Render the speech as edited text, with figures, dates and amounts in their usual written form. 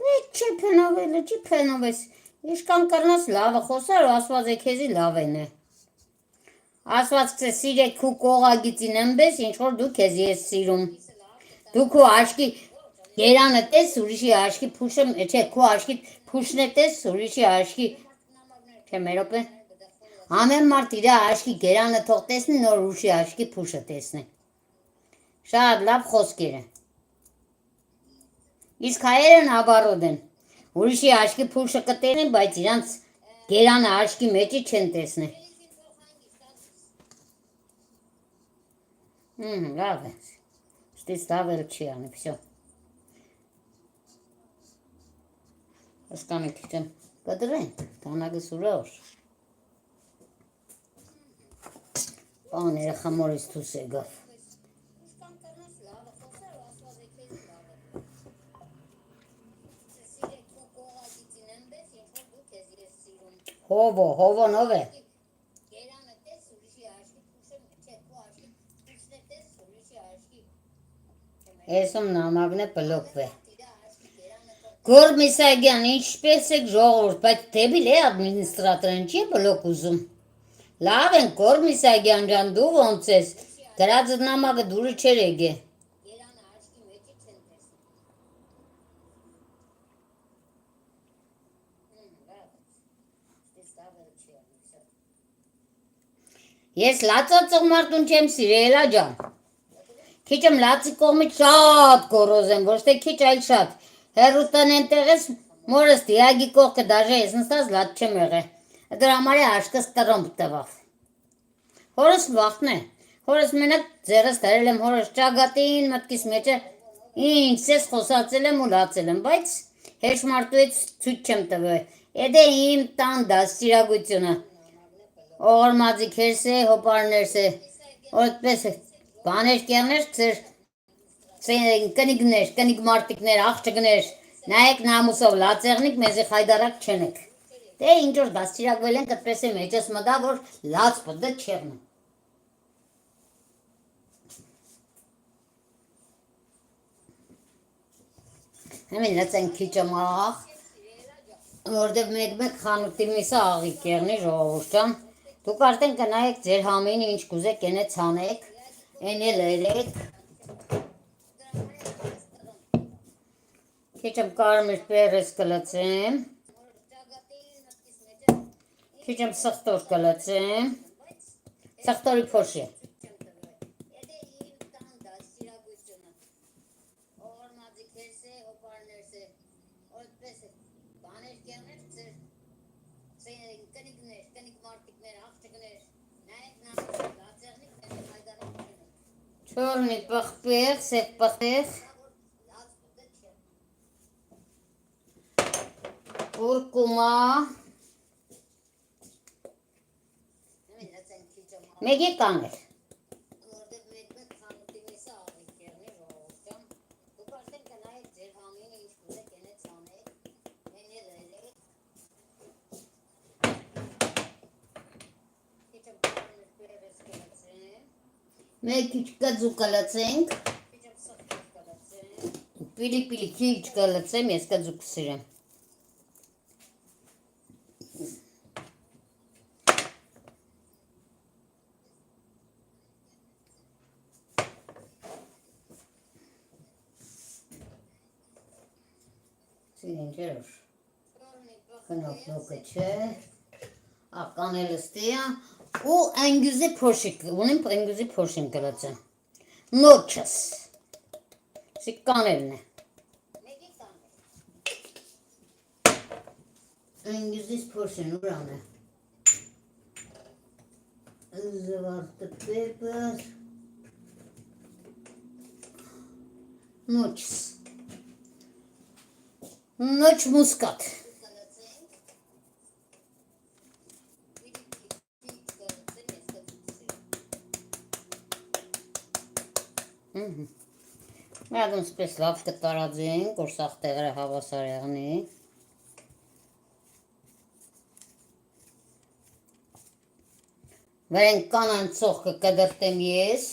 Պետք չէ փենավելը, չի փենավես։ Իշքան կռնաս լավը խոսար ու ասված է քեզի լավ են է։ Ասված կսե սիրեք քու կողագիծին ըմբես, ինչ որ դու քեզ ես սիրում։ Դու քու աշկի երանը տես ուրիշի աշկի փուշը, չէ, քու աշկի փուշն է տես ուրիշի աշկի, չէ, մերոպե։ Ամեն մարդ իր աշկի գերանը թող տեսնի, նոր ուրիշի աշկի փուշը տեսնի։ Շատ լավ խոսքեր են։ Իսկ հայերն աբարոդ են։ Ուրիշի աշկի փուշը կտեսնեն, բայց իրանց գերանը աշկի մեջի չեն տեսնի։ Լավ է։ Ստից լավ էլ չի անի, վсё։ Հասկանում եք, չեմ կդրեն, տանագս ուրոր։ Պաները խմորից թուս եկավ։ Հովոն ով է։ Էսում նամակն է բլոկվե։ Գոր Միսագյան, ինչպես եք ժողովուրդ, բայց դեբիլ է ադմինիստրատորն չի բլոկ ուզում։ Լավ են, Գոր Միսագյան ջան, դու ոնց ես, գրածդ նամակը դուրը չեր եկե։ Ես լացածող մարդուն չեմ սիրելա ջան։ Քիչ եմ լացի կողմից շատ գոռոզ եմ, ոչ թե քիչ այլ շատ։ Հերուտան ենտեղես մորս դիագի կողքը դաժե ես նստած լաց չեմ եղել։ Դրա համար է աշկս տրոմփ տվավ։ Հորս վախն է։ Հորս մենակ ձեռս դարել եմ հորս ճագատին մտքիս մեջ է ինչ ես խոսացել եմ ու լացել եմ, բայց հեշմարտու հետ ցույց չեմ տվել։ Էդե իմ տան դաստիարակությունը։ Օղորմածի քերս է, հոպարներս է, այդպես է, բաներ կյաներ, կնիգներ, կնիգ մարդիկներ, աղջկներ, նայեք նամուսով լացեղնիկ, մեզի խայդարակ չենեք։ Դե ինչ որ դաստիարակվել ենք, այդպես է մեջս մտա, որ լաց պտը չեղնը։ Հեմին լացեն քիչ եմ աղ, որդև մեկ խանութի միսը աղիկ եղնի ժողովուրդ ջան։ Դուք արդեն կնայեք ձեր համին ինչ կուզեք ենե ցանեք, ենե լերեք։ Քիչ եմ կարմիր պերես կլացեմ։ Քիչ եմ սխտոր կլացեմ։ Սխտորի փոշի։ Չորնի պղպեղ, սև պղպեղ, կուրկումա, մեկ է կաներ։ Մեկ քիչ կձու կլացենք, պիլի քիչ կլացեմ, ես կձու կսիրեմ։ Սիրեն ջերոշ, խնոքլոկը չէ, ականելը ստիա, ու անգյուզի փոշիկ, ունեմ անգյուզի փոշին կլացեմ, նոչս, սի կանելն է, անգյուզիս փոշին ուրան է, զվարդը պեպր, նոչս, նոչ մուսկատ, Միադում սպես լավ կտարածենք, որ սաղ տեղերը հավասար եղնի։ Վերեն կանան ծոխքը կդրտեմ ես։